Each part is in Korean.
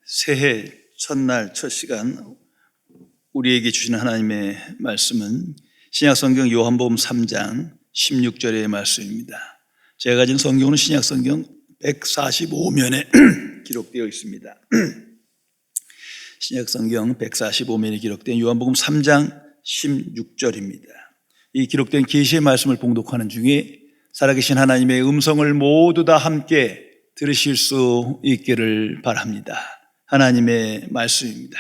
새해 첫날 첫 시간 우리에게 주시는 하나님의 말씀은 신약성경 요한복음 3장 16절의 말씀입니다. 제가 가진 성경은 신약성경 145면에 기록되어 있습니다. 신약성경 145면에 기록된 요한복음 3장 16절입니다. 이 기록된 계시의 말씀을 봉독하는 중에 살아계신 하나님의 음성을 모두 다 함께 들으실 수 있기를 바랍니다. 하나님의 말씀입니다.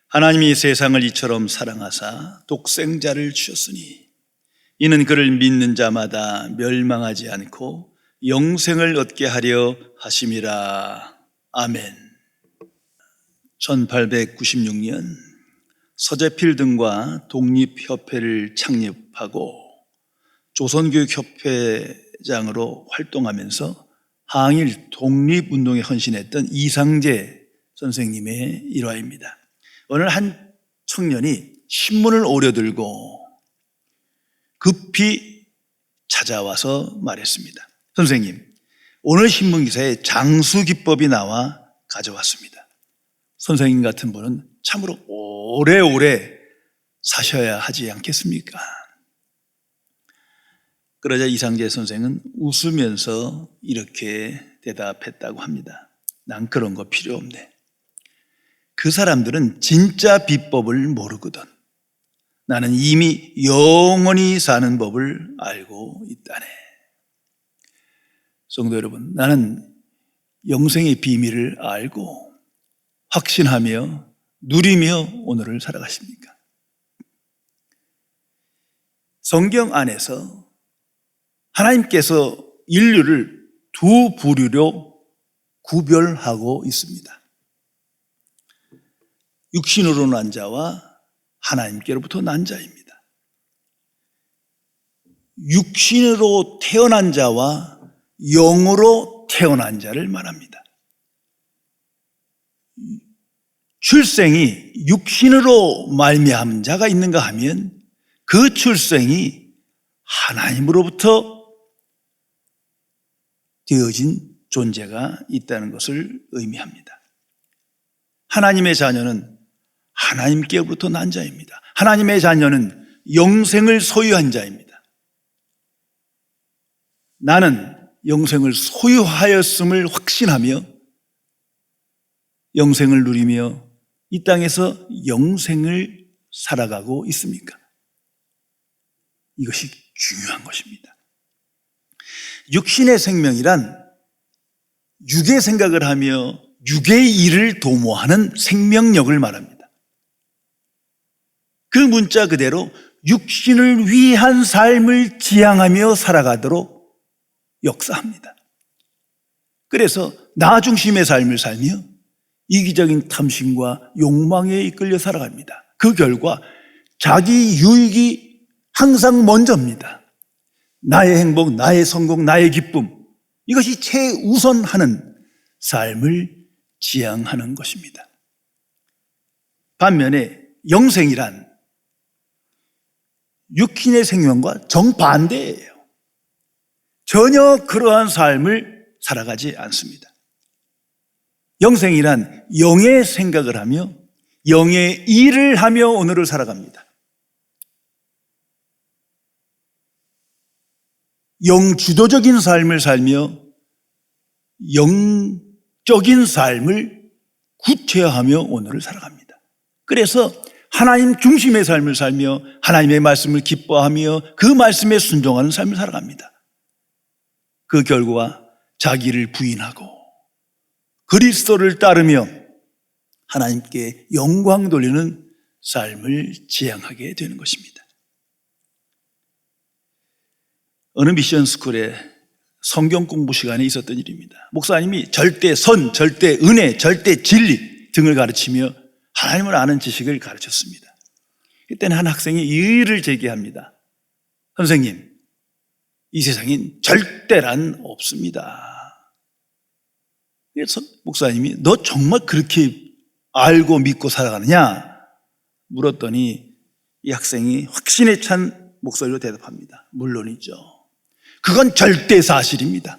하나님이 세상을 이처럼 사랑하사 독생자를 주셨으니 이는 그를 믿는 자마다 멸망하지 않고 영생을 얻게 하려 하심이라. 아멘. 1896년 서재필 등과 독립협회를 창립하고 조선교육협회장으로 활동하면서 항일 독립운동에 헌신했던 이상재 선생님의 일화입니다. 어느 한 청년이 신문을 오려들고 급히 찾아와서 말했습니다. 선생님, 오늘 신문기사에 장수기법이 나와 가져왔습니다. 선생님 같은 분은 참으로 오래오래 사셔야 하지 않겠습니까? 그러자 이상재 선생은 웃으면서 이렇게 대답했다고 합니다. 난 그런 거 필요 없네. 그 사람들은 진짜 비법을 모르거든. 나는 이미 영원히 사는 법을 알고 있다네. 성도 여러분, 나는 영생의 비밀을 알고 확신하며 누리며 오늘을 살아가십니까? 성경 안에서 하나님께서 인류를 두 부류로 구별하고 있습니다. 육신으로 난 자와 하나님께로부터 난 자입니다. 육신으로 태어난 자와 영으로 태어난 자를 말합니다. 출생이 육신으로 말미암은 자가 있는가 하면 그 출생이 하나님으로부터 되어진 존재가 있다는 것을 의미합니다. 하나님의 자녀는 하나님께로부터 난 자입니다. 하나님의 자녀는 영생을 소유한 자입니다. 나는 영생을 소유하였음을 확신하며 영생을 누리며 이 땅에서 영생을 살아가고 있습니까? 이것이 중요한 것입니다. 육신의 생명이란 육의 생각을 하며 육의 일을 도모하는 생명력을 말합니다. 그 문자 그대로 육신을 위한 삶을 지향하며 살아가도록 역사합니다. 그래서 나 중심의 삶을 살며 이기적인 탐심과 욕망에 이끌려 살아갑니다. 그 결과 자기 유익이 항상 먼저입니다. 나의 행복, 나의 성공, 나의 기쁨, 이것이 최우선하는 삶을 지향하는 것입니다. 반면에 영생이란 육신의 생명과 정반대예요. 전혀 그러한 삶을 살아가지 않습니다. 영생이란 영의 생각을 하며 영의 일을 하며 오늘을 살아갑니다. 영주도적인 삶을 살며 영적인 삶을 구체화하며 오늘을 살아갑니다. 그래서 하나님 중심의 삶을 살며 하나님의 말씀을 기뻐하며 그 말씀에 순종하는 삶을 살아갑니다. 그 결과 자기를 부인하고 그리스도를 따르며 하나님께 영광 돌리는 삶을 지향하게 되는 것입니다. 어느 미션 스쿨에 성경 공부 시간에 있었던 일입니다. 목사님이 절대 선, 절대 은혜, 절대 진리 등을 가르치며 하나님을 아는 지식을 가르쳤습니다. 그때는 한 학생이 이의를 제기합니다. 선생님, 이 세상엔 절대란 없습니다. 그래서 목사님이 너 정말 그렇게 알고 믿고 살아가느냐? 물었더니 이 학생이 확신에 찬 목소리로 대답합니다. 물론이죠. 그건 절대 사실입니다.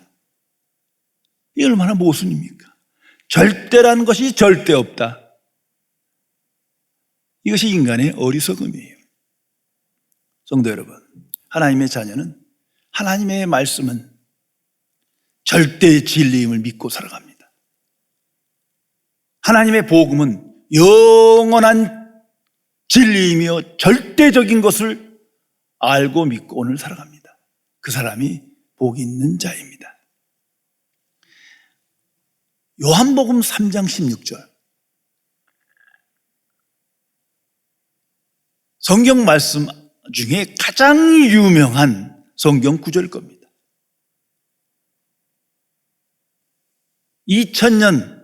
이 얼마나 모순입니까? 절대라는 것이 절대 없다. 이것이 인간의 어리석음이에요. 성도 여러분, 하나님의 자녀는 하나님의 말씀은 절대의 진리임을 믿고 살아갑니다. 하나님의 복음은 영원한 진리이며 절대적인 것을 알고 믿고 오늘 살아갑니다. 그 사람이 복 있는 자입니다. 요한복음 3장 16절. 성경 말씀 중에 가장 유명한 성경 구절일 겁니다. 2000년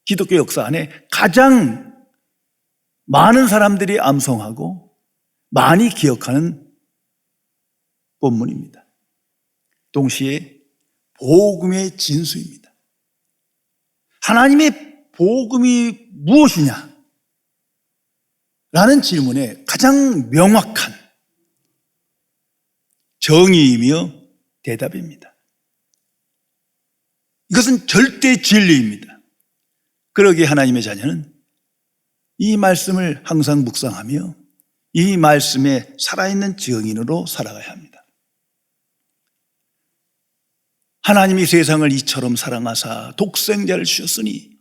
기독교 역사 안에 가장 많은 사람들이 암송하고 많이 기억하는 본문입니다. 동시에 복음의 진수입니다. 하나님의 복음이 무엇이냐? 라는 질문에 가장 명확한 정의이며 대답입니다. 이것은 절대 진리입니다. 그러기에 하나님의 자녀는 이 말씀을 항상 묵상하며 이 말씀에 살아있는 증인으로 살아가야 합니다. 하나님이 세상을 이처럼 사랑하사 독생자를 주셨으니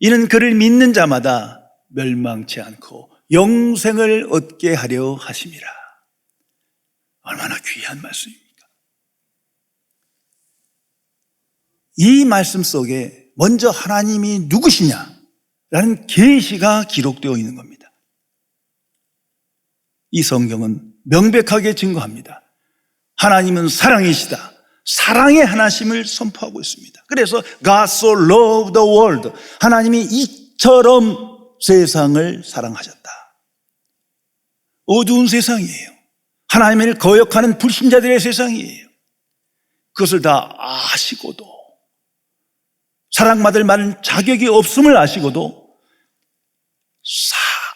이는 그를 믿는 자마다 멸망치 않고 영생을 얻게 하려 하심이라. 얼마나 귀한 말씀입니까? 이 말씀 속에 먼저 하나님이 누구시냐라는 계시가 기록되어 있는 겁니다. 이 성경은 명백하게 증거합니다. 하나님은 사랑이시다. 사랑의 하나심을 선포하고 있습니다. 그래서 God so loved the world. 하나님이 이처럼 세상을 사랑하셨다. 어두운 세상이에요. 하나님을 거역하는 불신자들의 세상이에요. 그것을 다 아시고도, 사랑받을 만한 자격이 없음을 아시고도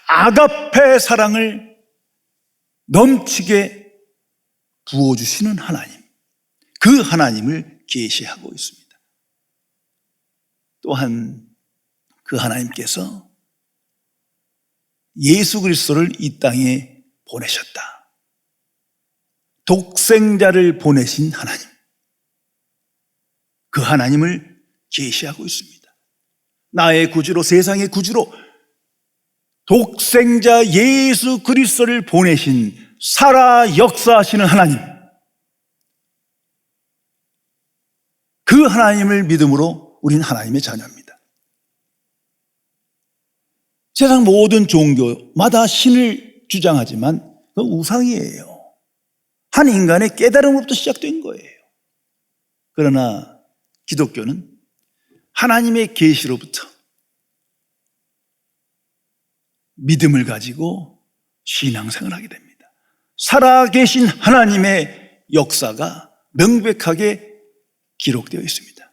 아가페 사랑을 넘치게 부어주시는 하나님, 그 하나님을 계시하고 있습니다. 또한 그 하나님께서 예수 그리스도를 이 땅에 보내셨다. 독생자를 보내신 하나님, 그 하나님을 계시하고 있습니다. 나의 구주로, 세상의 구주로 독생자 예수 그리스도를 보내신 살아 역사하시는 하나님, 그 하나님을 믿음으로 우리는 하나님의 자녀입니다. 세상 모든 종교마다 신을 주장하지만 그 우상이에요. 한 인간의 깨달음으로부터 시작된 거예요. 그러나 기독교는 하나님의 계시로부터 믿음을 가지고 신앙생활을 하게 됩니다. 살아계신 하나님의 역사가 명백하게 기록되어 있습니다.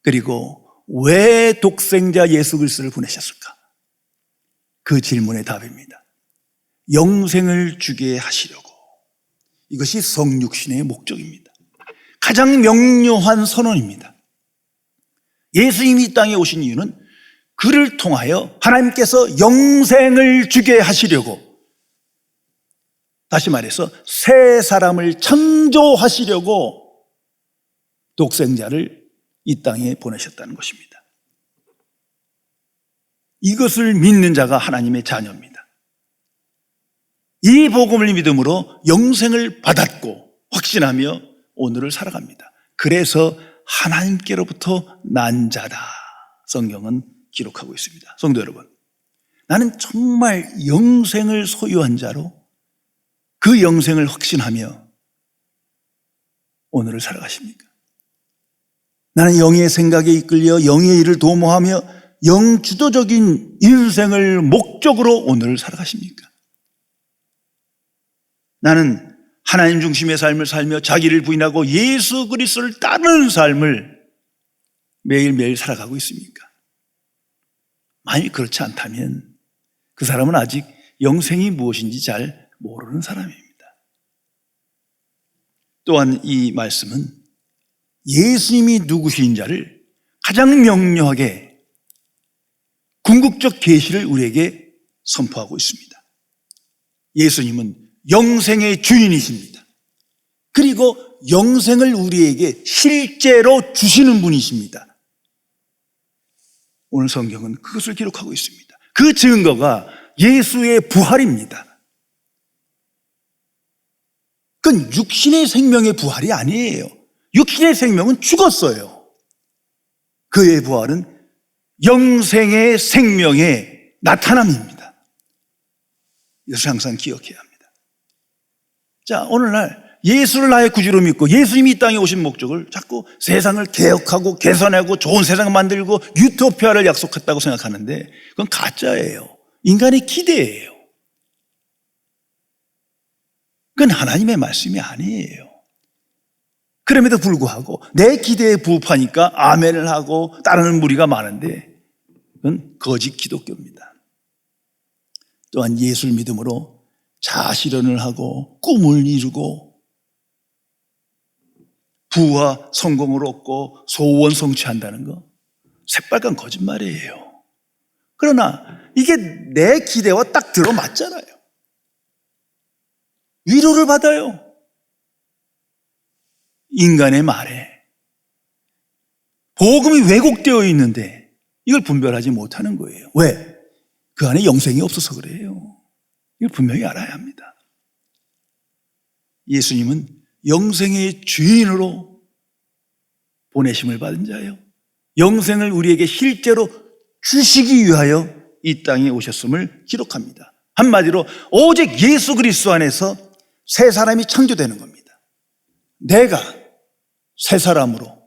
그리고 왜 독생자 예수 그리스도를 보내셨을까? 그 질문의 답입니다. 영생을 주게 하시려고. 이것이 성육신의 목적입니다. 가장 명료한 선언입니다. 예수님이 이 땅에 오신 이유는 그를 통하여 하나님께서 영생을 주게 하시려고, 다시 말해서 새 사람을 창조하시려고 독생자를 이 땅에 보내셨다는 것입니다. 이것을 믿는 자가 하나님의 자녀입니다. 이 복음을 믿음으로 영생을 받았고 확신하며 오늘을 살아갑니다. 그래서 하나님께로부터 난 자다, 성경은 기록하고 있습니다. 성도 여러분, 나는 정말 영생을 소유한 자로 그 영생을 확신하며 오늘을 살아가십니까? 나는 영의 생각에 이끌려 영의 일을 도모하며 영주도적인 인생을 목적으로 오늘을 살아가십니까? 나는 하나님 중심의 삶을 살며 자기를 부인하고 예수 그리스도를 따르는 삶을 매일매일 살아가고 있습니까? 만일 그렇지 않다면 그 사람은 아직 영생이 무엇인지 잘 모르는 사람입니다. 또한 이 말씀은 예수님이 누구신자를 가장 명료하게 궁극적 계시를 우리에게 선포하고 있습니다. 예수님은 영생의 주인이십니다. 그리고 영생을 우리에게 실제로 주시는 분이십니다. 오늘 성경은 그것을 기록하고 있습니다. 그 증거가 예수의 부활입니다. 그건 육신의 생명의 부활이 아니에요. 육신의 생명은 죽었어요. 그의 부활은 영생의 생명의 나타남입니다. 이것을 항상 기억해야 합니다. 자, 오늘날 예수를 나의 구주로 믿고 예수님이 이 땅에 오신 목적을 자꾸 세상을 개혁하고 개선하고 좋은 세상을 만들고 유토피아를 약속했다고 생각하는데 그건 가짜예요. 인간의 기대예요. 그건 하나님의 말씀이 아니에요. 그럼에도 불구하고 내 기대에 부합하니까 아멘을 하고 따르는 무리가 많은데 그건 거짓 기독교입니다. 또한 예수를 믿음으로 자아실현을 하고 꿈을 이루고 부와 성공을 얻고 소원 성취한다는 거 새빨간 거짓말이에요. 그러나 이게 내 기대와 딱 들어맞잖아요. 위로를 받아요. 인간의 말에 복음이 왜곡되어 있는데 이걸 분별하지 못하는 거예요. 왜? 그 안에 영생이 없어서 그래요. 이걸 분명히 알아야 합니다. 예수님은 영생의 주인으로 보내심을 받은 자예요. 영생을 우리에게 실제로 주시기 위하여 이 땅에 오셨음을 기록합니다. 한마디로 오직 예수 그리스도 안에서 새 사람이 창조되는 겁니다. 내가 새 사람으로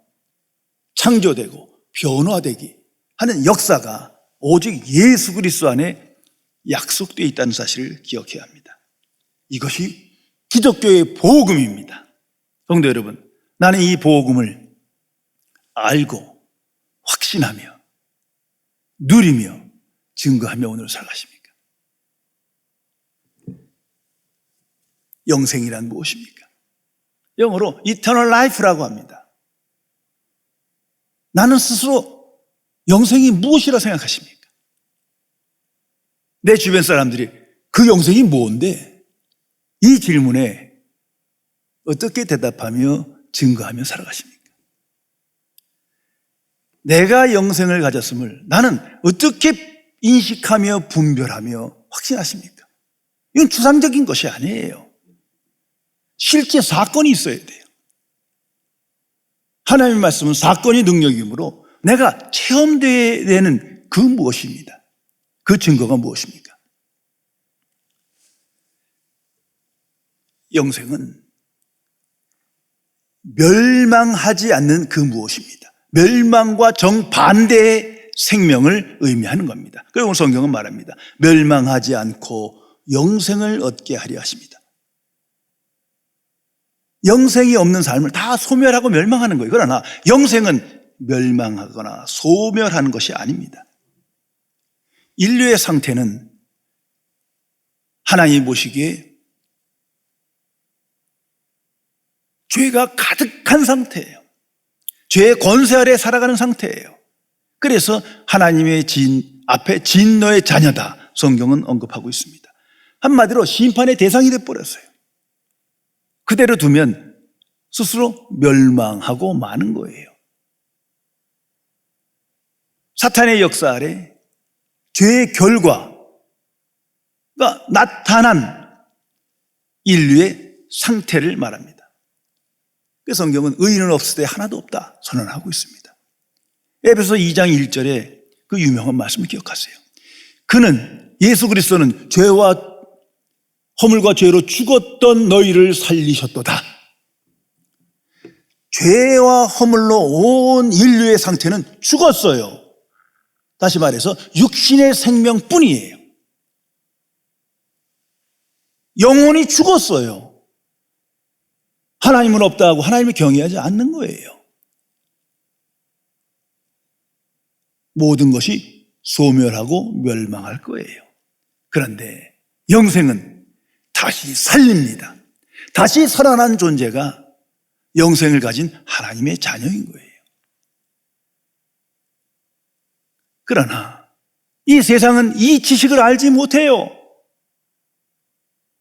창조되고 변화되기 하는 역사가 오직 예수 그리스도 안에 약속되어 있다는 사실을 기억해야 합니다. 이것이 기독교의 복음입니다. 성도 여러분, 나는 이 복음을 알고 확신하며 누리며 증거하며 오늘 살아가십니까? 영생이란 무엇입니까? 영어로 Eternal Life라고 합니다. 나는 스스로 영생이 무엇이라 생각하십니까? 내 주변 사람들이 그 영생이 뭔데? 이 질문에 어떻게 대답하며 증거하며 살아가십니까? 내가 영생을 가졌음을 나는 어떻게 인식하며 분별하며 확신하십니까? 이건 추상적인 것이 아니에요. 실제 사건이 있어야 돼요. 하나님의 말씀은 사건이 능력이므로 내가 체험되는 그 무엇입니다. 그 증거가 무엇입니까? 영생은 멸망하지 않는 그 무엇입니다. 멸망과 정반대의 생명을 의미하는 겁니다. 그리고 성경은 말합니다. 멸망하지 않고 영생을 얻게 하려 하십니다. 영생이 없는 삶을 다 소멸하고 멸망하는 거예요. 그러나 영생은 멸망하거나 소멸하는 것이 아닙니다. 인류의 상태는 하나님이 보시기에 죄가 가득한 상태예요. 죄의 권세 아래 살아가는 상태예요. 그래서 하나님의 앞에 진노의 자녀다 성경은 언급하고 있습니다. 한마디로 심판의 대상이 되어버렸어요. 그대로 두면 스스로 멸망하고 마는 거예요. 사탄의 역사 아래 죄의 결과가 나타난 인류의 상태를 말합니다. 그 성경은 의인은 없을 때 하나도 없다 선언하고 있습니다. 에베소 2장 1절에 그 유명한 말씀을 기억하세요. 그는 예수 그리스도는 죄와 허물과 죄로 죽었던 너희를 살리셨도다. 죄와 허물로 온 인류의 상태는 죽었어요. 다시 말해서 육신의 생명뿐이에요. 영혼이 죽었어요. 하나님은 없다 하고 하나님을 경외하지 않는 거예요. 모든 것이 소멸하고 멸망할 거예요. 그런데 영생은 다시 살립니다. 다시 살아난 존재가 영생을 가진 하나님의 자녀인 거예요. 그러나 이 세상은 이 지식을 알지 못해요.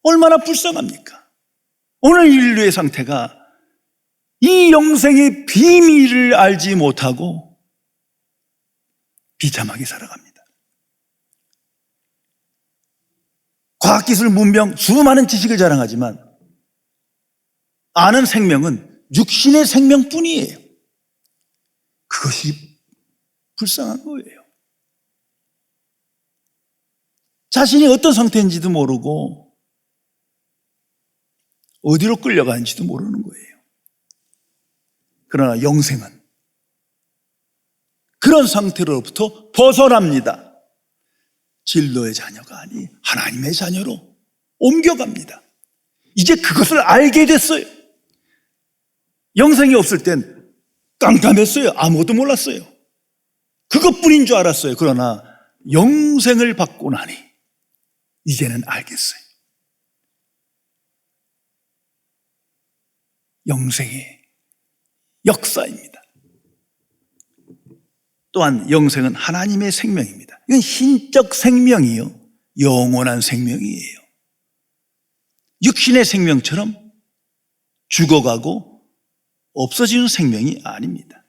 얼마나 불쌍합니까? 오늘 인류의 상태가 이 영생의 비밀을 알지 못하고 비참하게 살아갑니다. 과학기술, 문명, 수많은 지식을 자랑하지만 아는 생명은 육신의 생명뿐이에요. 그것이 불쌍한 거예요. 자신이 어떤 상태인지도 모르고 어디로 끌려가는지도 모르는 거예요. 그러나 영생은 그런 상태로부터 벗어납니다. 진로의 자녀가 아니 하나님의 자녀로 옮겨갑니다. 이제 그것을 알게 됐어요. 영생이 없을 땐 깜깜했어요. 아무것도 몰랐어요. 그것뿐인 줄 알았어요. 그러나 영생을 받고 나니 이제는 알겠어요. 영생의 역사입니다. 또한 영생은 하나님의 생명입니다. 이건 신적 생명이요, 영원한 생명이에요. 육신의 생명처럼 죽어가고 없어지는 생명이 아닙니다.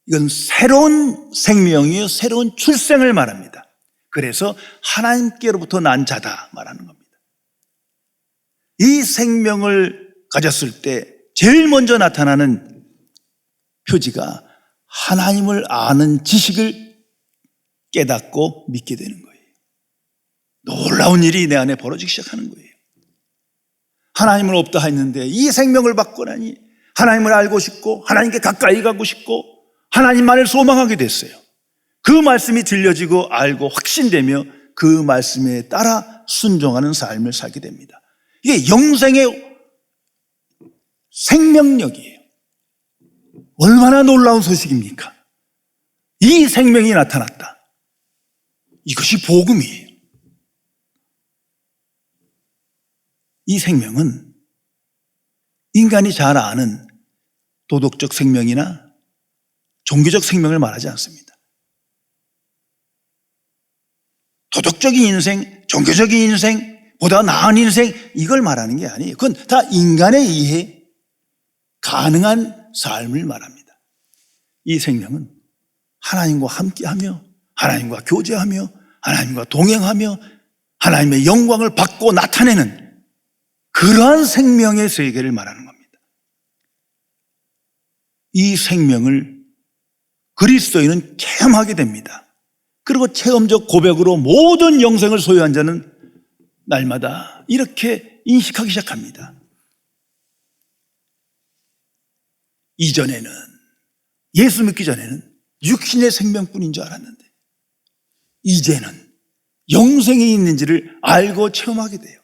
이건 새로운 생명이요, 새로운 출생을 말합니다. 그래서 하나님께로부터 난 자다 말하는 겁니다. 이 생명을 가졌을 때 제일 먼저 나타나는 표지가 하나님을 아는 지식을 깨닫고 믿게 되는 거예요. 놀라운 일이 내 안에 벌어지기 시작하는 거예요. 하나님은 없다 했는데 이 생명을 받고 나니 하나님을 알고 싶고 하나님께 가까이 가고 싶고 하나님만을 소망하게 됐어요. 그 말씀이 들려지고 알고 확신되며 그 말씀에 따라 순종하는 삶을 살게 됩니다. 이게 영생의 생명력이에요. 얼마나 놀라운 소식입니까? 이 생명이 나타났다. 이것이 복음이에요. 이 생명은 인간이 잘 아는 도덕적 생명이나 종교적 생명을 말하지 않습니다. 도덕적인 인생, 종교적인 인생보다 나은 인생, 이걸 말하는 게 아니에요. 그건 다 인간의 이해 가능한 삶을 말합니다. 이 생명은 하나님과 함께하며 하나님과 교제하며 하나님과 동행하며 하나님의 영광을 받고 나타내는 그러한 생명의 세계를 말하는 겁니다. 이 생명을 그리스도인은 체험하게 됩니다. 그리고 체험적 고백으로 모든 영생을 소유한 자는 날마다 이렇게 인식하기 시작합니다. 이전에는, 예수 믿기 전에는 육신의 생명뿐인 줄 알았는데 이제는 영생이 있는지를 알고 체험하게 돼요.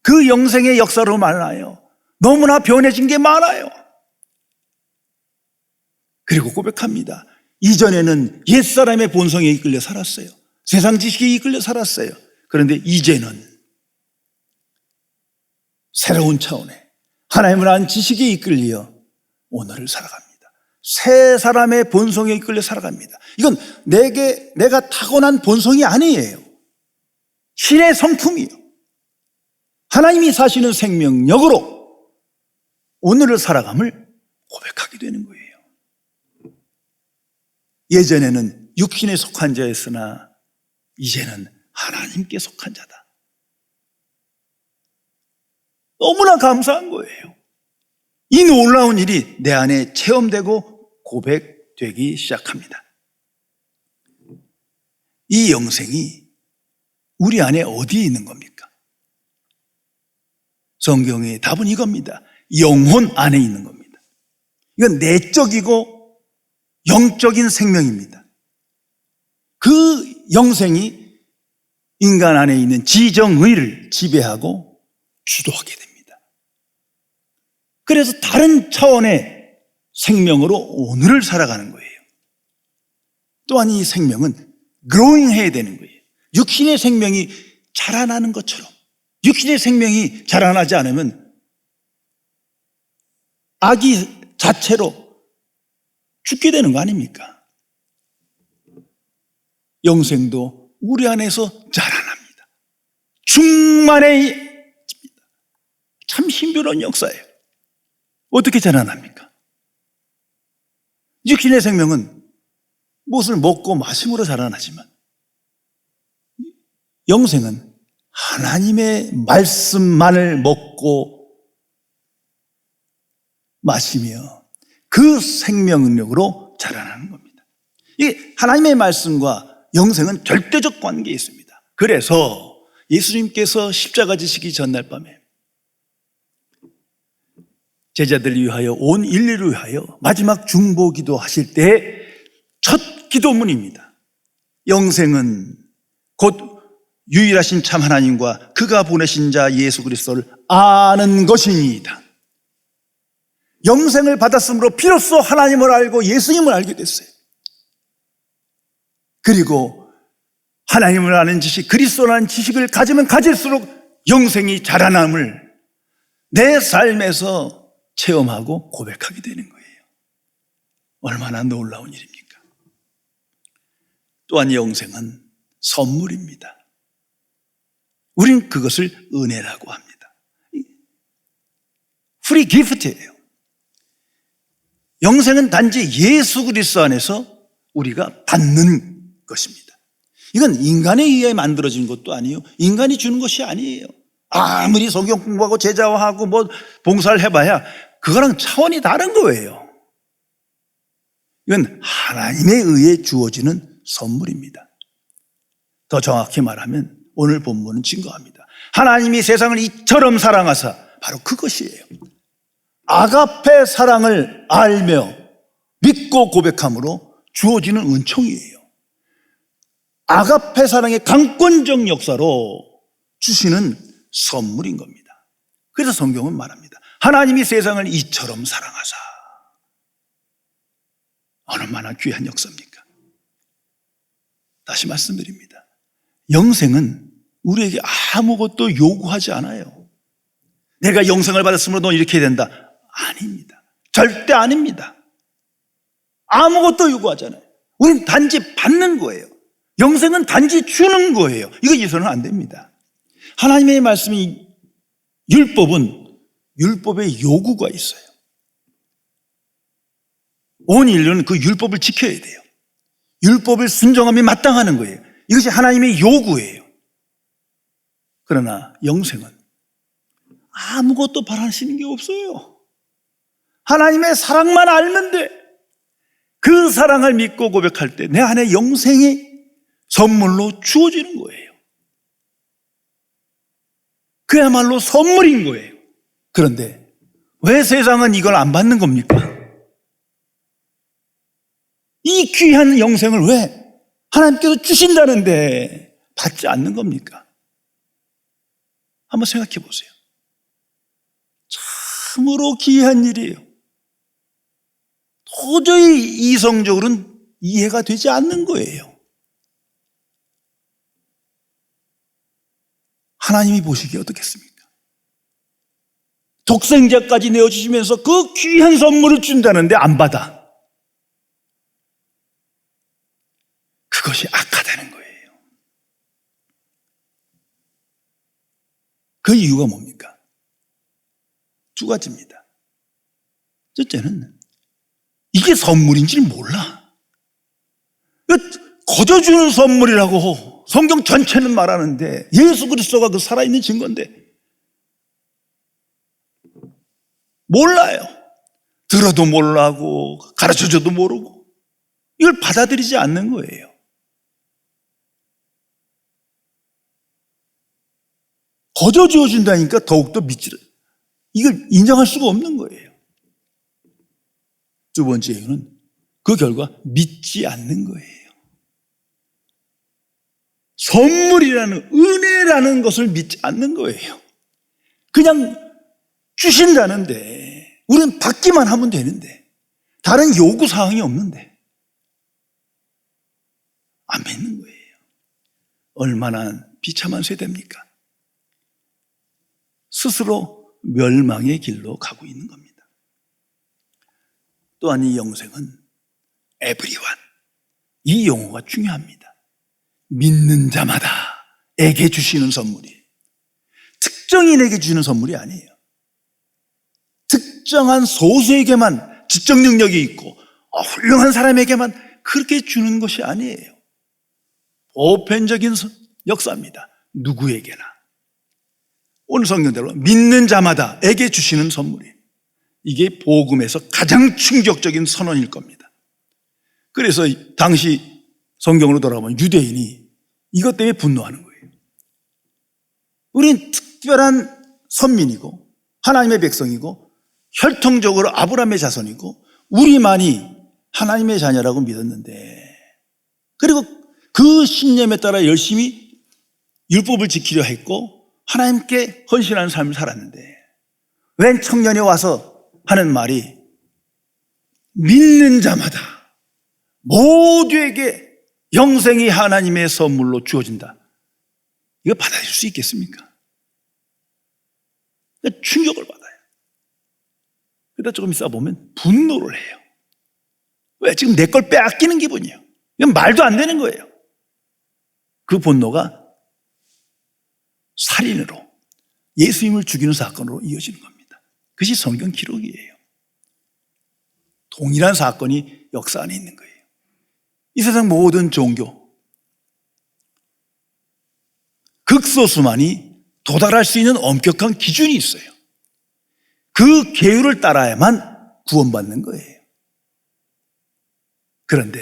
그 영생의 역사로 말하여 너무나 변해진 게 많아요. 그리고 고백합니다. 이전에는 옛사람의 본성에 이끌려 살았어요. 세상 지식에 이끌려 살았어요. 그런데 이제는 새로운 차원의 하나님을 아는 지식에 이끌려 오늘을 살아갑니다. 새 사람의 본성에 이끌려 살아갑니다. 이건 내가 타고난 본성이 아니에요. 신의 성품이에요. 하나님이 사시는 생명력으로 오늘을 살아감을 고백하게 되는 거예요. 예전에는 육신에 속한 자였으나 이제는 하나님께 속한 자다. 너무나 감사한 거예요. 이 놀라운 일이 내 안에 체험되고 고백되기 시작합니다. 이 영생이 우리 안에 어디에 있는 겁니까? 성경의 답은 이겁니다. 영혼 안에 있는 겁니다. 이건 내적이고 영적인 생명입니다. 그 영생이 인간 안에 있는 지정의를 지배하고 주도하게 됩니다. 그래서 다른 차원의 생명으로 오늘을 살아가는 거예요. 또한 이 생명은 growing 해야 되는 거예요. 육신의 생명이 자라나는 것처럼 육신의 생명이 자라나지 않으면 아기 자체로 죽게 되는 거 아닙니까? 영생도 우리 안에서 자라납니다. 충만해집니다. 참 신비로운 역사예요. 어떻게 자라납니까? 육신의 생명은 무엇을 먹고 마심으로 자라나지만 영생은 하나님의 말씀만을 먹고 마시며 그 생명력으로 자라나는 겁니다. 이 하나님의 말씀과 영생은 절대적 관계에 있습니다. 그래서 예수님께서 십자가 지시기 전날 밤에 제자들을 위하여 온 인류를 위하여 마지막 중보기도 하실 때 첫 기도문입니다. 영생은 곧 유일하신 참 하나님과 그가 보내신 자 예수 그리스도를 아는 것이니이다. 영생을 받았으므로 비로소 하나님을 알고 예수님을 알게 됐어요. 그리고 하나님을 아는 지식, 그리스도라는 지식을 가지면 가질수록 영생이 자라남을 내 삶에서 체험하고 고백하게 되는 거예요. 얼마나 놀라운 일입니까? 또한 영생은 선물입니다. 우린 그것을 은혜라고 합니다. 프리 기프트예요. 영생은 단지 예수 그리스도 안에서 우리가 받는 것입니다. 이건 인간에 의해 만들어진 것도 아니에요. 인간이 주는 것이 아니에요. 아무리 성경 공부하고 제자화하고 뭐 봉사를 해봐야 그거랑 차원이 다른 거예요. 이건 하나님에 의해 주어지는 선물입니다. 더 정확히 말하면 오늘 본문은 증거합니다. 하나님이 세상을 이처럼 사랑하사, 바로 그것이에요. 아가페 사랑을 알며 믿고 고백함으로 주어지는 은총이에요. 아가페 사랑의 강권적 역사로 주시는 선물인 겁니다. 그래서 성경은 말합니다. 하나님이 세상을 이처럼 사랑하사. 얼마나 귀한 역사입니까? 다시 말씀드립니다. 영생은 우리에게 아무것도 요구하지 않아요. 내가 영생을 받았으므로 너 이렇게 해야 된다. 아닙니다. 절대 아닙니다. 아무것도 요구하잖아요. 우린 단지 받는 거예요. 영생은 단지 주는 거예요. 이거 있어서는 안 됩니다. 하나님의 말씀이 율법은 율법의 요구가 있어요. 온 인류는 그 율법을 지켜야 돼요. 율법을 순종함이 마땅하는 거예요. 이것이 하나님의 요구예요. 그러나 영생은 아무것도 바라시는 게 없어요. 하나님의 사랑만 알면 돼. 그 사랑을 믿고 고백할 때 내 안에 영생이 선물로 주어지는 거예요. 그야말로 선물인 거예요. 그런데 왜 세상은 이걸 안 받는 겁니까? 이 귀한 영생을 왜 하나님께서 주신다는데 받지 않는 겁니까? 한번 생각해 보세요. 참으로 귀한 일이에요. 도저히 이성적으로는 이해가 되지 않는 거예요. 하나님이 보시기에 어떻겠습니까? 독생자까지 내어주시면서 그 귀한 선물을 준다는데 안 받아. 그것이 악하다는 거예요. 그 이유가 뭡니까? 두 가지입니다. 첫째는 이게 선물인지를 몰라. 거저 주는 선물이라고 성경 전체는 말하는데 예수 그리스도가 그 살아있는 증거인데 몰라요. 들어도 몰라고 가르쳐줘도 모르고 이걸 받아들이지 않는 거예요. 거저 주어준다니까 더욱더 이걸 인정할 수가 없는 거예요. 두 번째 이유는 그 결과 믿지 않는 거예요. 선물이라는 은혜라는 것을 믿지 않는 거예요. 그냥 주신다는데 우리는 받기만 하면 되는데 다른 요구사항이 없는데 안 믿는 거예요. 얼마나 비참한 세대입니까? 스스로 멸망의 길로 가고 있는 겁니다. 또한 이 영생은 에브리원, 이 용어가 중요합니다. 믿는 자마다에게 주시는 선물이에요. 특정인에게 주시는 선물이 아니에요. 특정한 소수에게만 지적 능력이 있고 훌륭한 사람에게만 그렇게 주는 것이 아니에요. 보편적인 역사입니다. 누구에게나. 오늘 성경대로 믿는 자마다에게 주시는 선물이에요. 이게 복음에서 가장 충격적인 선언일 겁니다. 그래서 당시 성경으로 돌아보면 유대인이 이것 때문에 분노하는 거예요. 우린 특별한 선민이고 하나님의 백성이고 혈통적으로 아브라함의 자손이고 우리만이 하나님의 자녀라고 믿었는데, 그리고 그 신념에 따라 열심히 율법을 지키려 했고 하나님께 헌신하는 삶을 살았는데, 웬 청년이 와서 하는 말이 믿는 자마다 모두에게 영생이 하나님의 선물로 주어진다. 이거 받아들일 수 있겠습니까? 충격을 받아요. 그러다 조금 있어 보면 분노를 해요. 왜? 지금 내 걸 빼앗기는 기분이에요. 이건 말도 안 되는 거예요. 그 분노가 살인으로, 예수님을 죽이는 사건으로 이어지는 겁니다. 그것이 성경 기록이에요. 동일한 사건이 역사 안에 있는 거예요. 이 세상 모든 종교, 극소수만이 도달할 수 있는 엄격한 기준이 있어요. 그 계율을 따라야만 구원받는 거예요. 그런데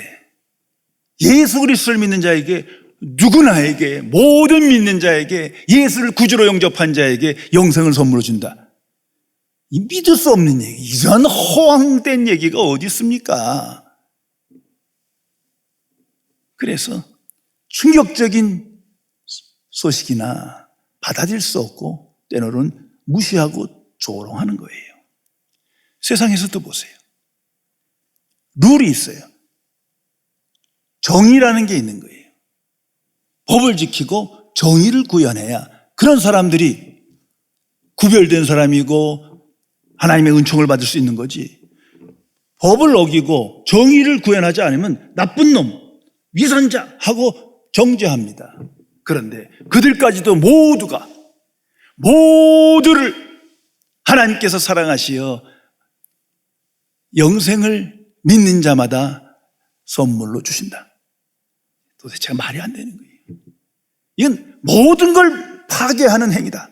예수 그리스도를 믿는 자에게, 누구나에게, 모든 믿는 자에게, 예수를 구주로 영접한 자에게 영생을 선물로 준다. 이 믿을 수 없는 얘기, 이런 허황된 얘기가 어디 있습니까? 그래서 충격적인 소식이나 받아들일 수 없고 때로는 무시하고 조롱하는 거예요. 세상에서도 보세요. 룰이 있어요. 정의라는 게 있는 거예요. 법을 지키고 정의를 구현해야 그런 사람들이 구별된 사람이고 하나님의 은총을 받을 수 있는 거지. 법을 어기고 정의를 구현하지 않으면 나쁜 놈, 위선자 하고 정죄합니다. 그런데 그들까지도 모두를 하나님께서 사랑하시어 영생을 믿는 자마다 선물로 주신다. 도대체가 말이 안 되는 거예요. 이건 모든 걸 파괴하는 행위다.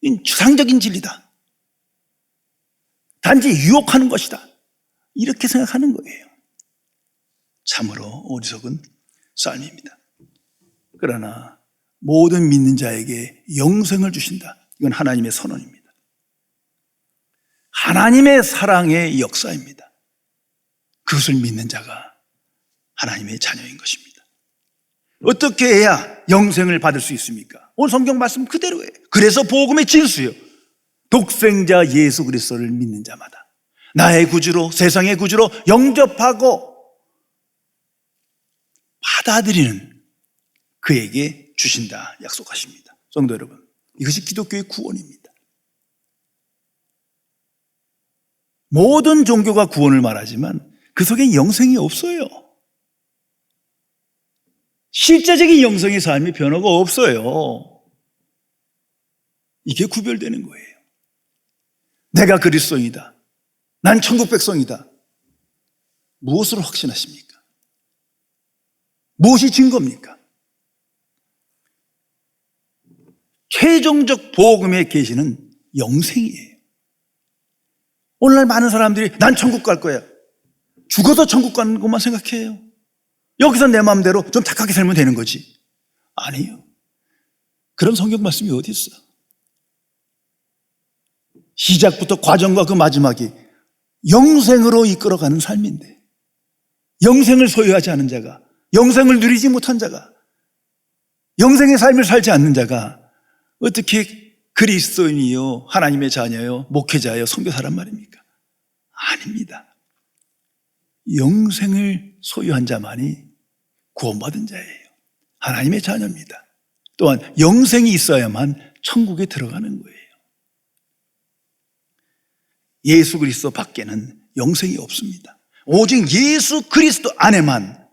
이건 추상적인 진리다. 단지 유혹하는 것이다. 이렇게 생각하는 거예요. 참으로 어리석은 삶입니다. 그러나 모든 믿는 자에게 영생을 주신다. 이건 하나님의 선언입니다. 하나님의 사랑의 역사입니다. 그것을 믿는 자가 하나님의 자녀인 것입니다. 어떻게 해야 영생을 받을 수 있습니까? 오늘 성경 말씀 그대로예요. 그래서 복음의 진수요, 독생자 예수 그리스도를 믿는 자마다 나의 구주로, 세상의 구주로 영접하고 받아들이는 그에게 주신다 약속하십니다. 성도 여러분, 이것이 기독교의 구원입니다. 모든 종교가 구원을 말하지만 그 속에 영생이 없어요. 실제적인 영생의 삶의 변화가 없어요. 이게 구별되는 거예요. 내가 그리스도인이다, 난 천국 백성이다. 무엇으로 확신하십니까? 무엇이 증거입니까? 최종적 복음의 계시는 영생이에요. 오늘날 많은 사람들이 난 천국 갈 거야, 죽어서 천국 가는 것만 생각해요. 여기서 내 마음대로 좀 착하게 살면 되는 거지. 아니에요. 그런 성경 말씀이 어디 있어? 시작부터 과정과 그 마지막이 영생으로 이끌어가는 삶인데, 영생을 소유하지 않은 자가, 영생을 누리지 못한 자가, 영생의 삶을 살지 않는 자가 어떻게 그리스도인이요, 하나님의 자녀요, 목회자요, 선교사란 말입니까? 아닙니다. 영생을 소유한 자만이 구원받은 자예요. 하나님의 자녀입니다. 또한 영생이 있어야만 천국에 들어가는 거예요. 예수 그리스도 밖에는 영생이 없습니다. 오직 예수 그리스도 안에만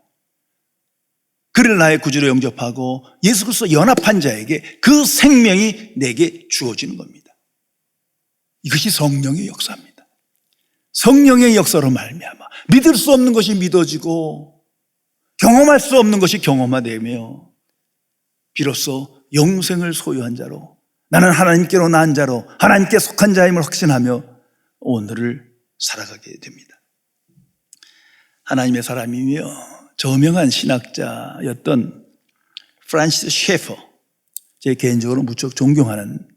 그 그를 나의 구주로 영접하고 예수 그리스도 연합한 자에게 그 생명이 내게 주어지는 겁니다. 이것이 성령의 역사입니다. 성령의 역사로 말미암아 믿을 수 없는 것이 믿어지고 경험할 수 없는 것이 경험화되며 비로소 영생을 소유한 자로, 나는 하나님께로 난 자로, 하나님께 속한 자임을 확신하며 오늘을 살아가게 됩니다. 하나님의 사람이며 저명한 신학자였던 프란시스 셰퍼, 제 개인적으로 무척 존경하는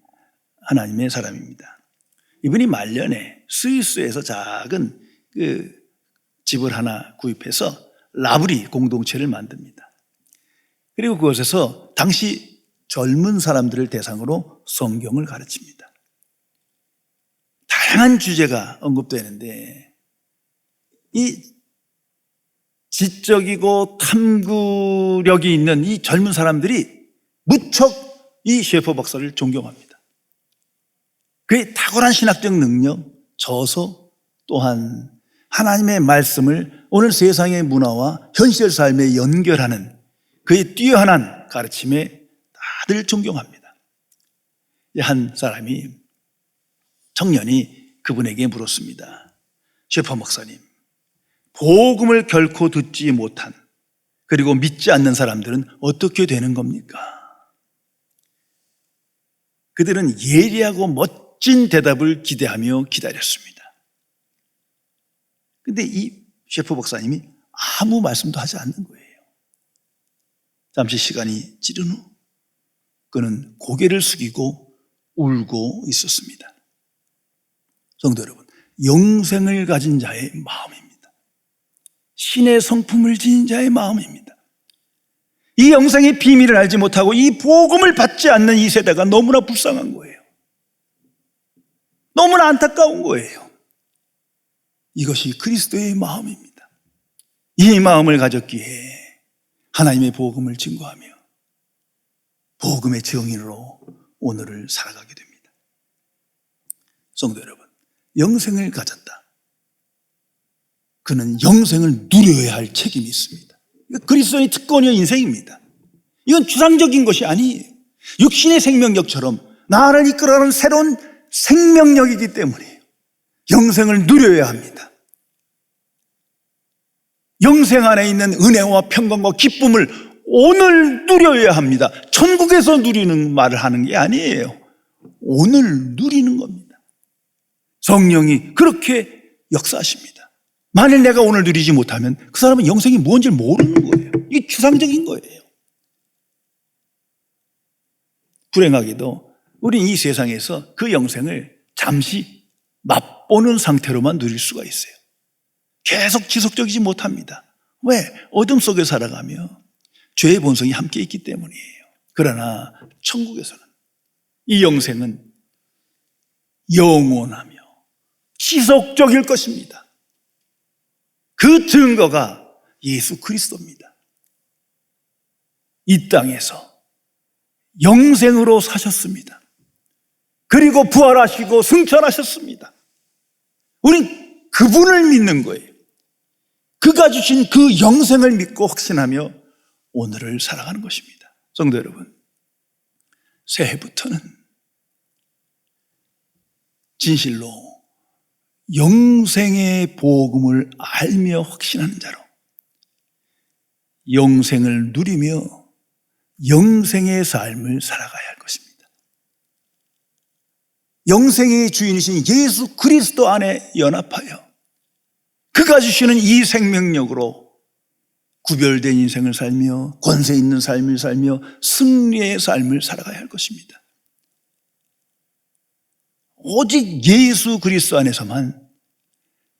하나님의 사람입니다. 이분이 말년에 스위스에서 작은 집을 하나 구입해서 라브리 공동체를 만듭니다. 그리고 그곳에서 당시 젊은 사람들을 대상으로 성경을 가르칩니다. 다양한 주제가 언급되는데 이 지적이고 탐구력이 있는 이 젊은 사람들이 무척 이 셰퍼 박사를 존경합니다. 그의 탁월한 신학적 능력, 저서 또한 하나님의 말씀을 오늘 세상의 문화와 현실 삶에 연결하는 그의 뛰어난 가르침에 다들 존경합니다. 한 사람이, 청년이 그분에게 물었습니다. 셰퍼 목사님, 복음을 결코 듣지 못한, 그리고 믿지 않는 사람들은 어떻게 되는 겁니까? 그들은 예리하고 멋진 대답을 기대하며 기다렸습니다. 그런데 이 셰퍼 목사님이 아무 말씀도 하지 않는 거예요. 잠시 시간이 지른 후 그는 고개를 숙이고 울고 있었습니다. 성도 여러분, 영생을 가진 자의 마음입니다. 신의 성품을 지닌 자의 마음입니다. 이 영생의 비밀을 알지 못하고 이 복음을 받지 않는 이 세대가 너무나 불쌍한 거예요. 너무나 안타까운 거예요. 이것이 그리스도의 마음입니다. 이 마음을 가졌기에 하나님의 복음을 증거하며 복음의 증인으로 오늘을 살아가게 됩니다. 성도 여러분, 영생을 가졌다. 그는 영생을 누려야 할 책임이 있습니다. 그리스도의 특권이요 인생입니다. 이건 추상적인 것이 아니에요. 육신의 생명력처럼 나를 이끌어가는 새로운 생명력이기 때문에 영생을 누려야 합니다. 영생 안에 있는 은혜와 평강과 기쁨을 오늘 누려야 합니다. 천국에서 누리는 말을 하는 게 아니에요. 오늘 누리는 겁니다. 성령이 그렇게 역사하십니다. 만일 내가 오늘 누리지 못하면 그 사람은 영생이 뭔지 모르는 거예요. 이게 추상적인 거예요. 불행하게도 우리는 이 세상에서 그 영생을 잠시 맛보는 상태로만 누릴 수가 있어요. 계속 지속적이지 못합니다. 왜? 어둠 속에 살아가며 죄의 본성이 함께 있기 때문이에요. 그러나 천국에서는 이 영생은 영원하며 지속적일 것입니다. 그 증거가 예수 그리스도입니다. 이 땅에서 영생으로 사셨습니다. 그리고 부활하시고 승천하셨습니다. 우린 그분을 믿는 거예요. 그가 주신 그 영생을 믿고 확신하며 오늘을 살아가는 것입니다. 성도 여러분, 새해부터는 진실로 영생의 복음을 알며 확신하는 자로 영생을 누리며 영생의 삶을 살아가야 할 것입니다. 영생의 주인이신 예수 그리스도 안에 연합하여 그가 주시는 이 생명력으로 구별된 인생을 살며 권세 있는 삶을 살며 승리의 삶을 살아가야 할 것입니다. 오직 예수 그리스도 안에서만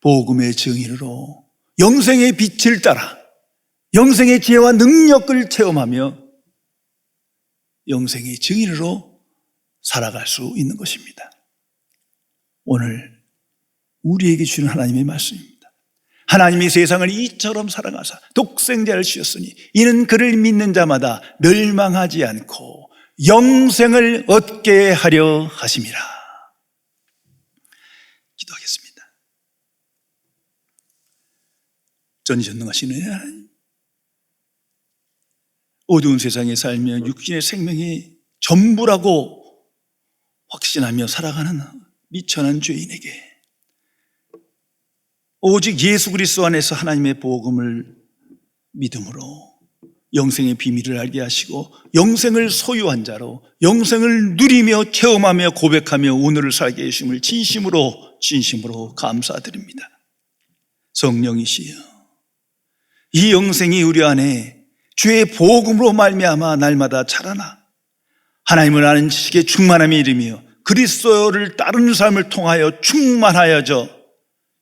복음의 증인으로 영생의 빛을 따라 영생의 지혜와 능력을 체험하며 영생의 증인으로 살아갈 수 있는 것입니다. 오늘 우리에게 주는 하나님의 말씀입니다. 하나님이 세상을 이처럼 사랑하사 독생자를 주셨으니 이는 그를 믿는 자마다 멸망하지 않고 영생을 얻게 하려 하심이라. 기도하겠습니다. 전지전능하신 하나님, 어두운 세상에 살며 육신의 생명이 전부라고 확신하며 살아가는 미천한 죄인에게 오직 예수 그리스도 안에서 하나님의 복음을 믿음으로 영생의 비밀을 알게 하시고 영생을 소유한 자로 영생을 누리며 체험하며 고백하며 오늘을 살게 해주심을 진심으로 감사드립니다. 성령이시여, 이 영생이 우리 안에 주의 복음으로 말미암아 날마다 자라나 하나님을 아는 지식에 충만함이 이르며 그리스도를 따르는 삶을 통하여 충만하여져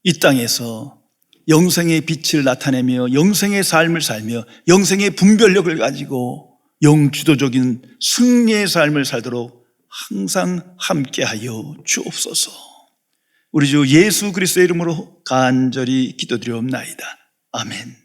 이 땅에서 영생의 빛을 나타내며 영생의 삶을 살며 영생의 분별력을 가지고 영주도적인 승리의 삶을 살도록 항상 함께하여 주옵소서. 우리 주 예수 그리스도의 이름으로 간절히 기도드리옵나이다. 아멘.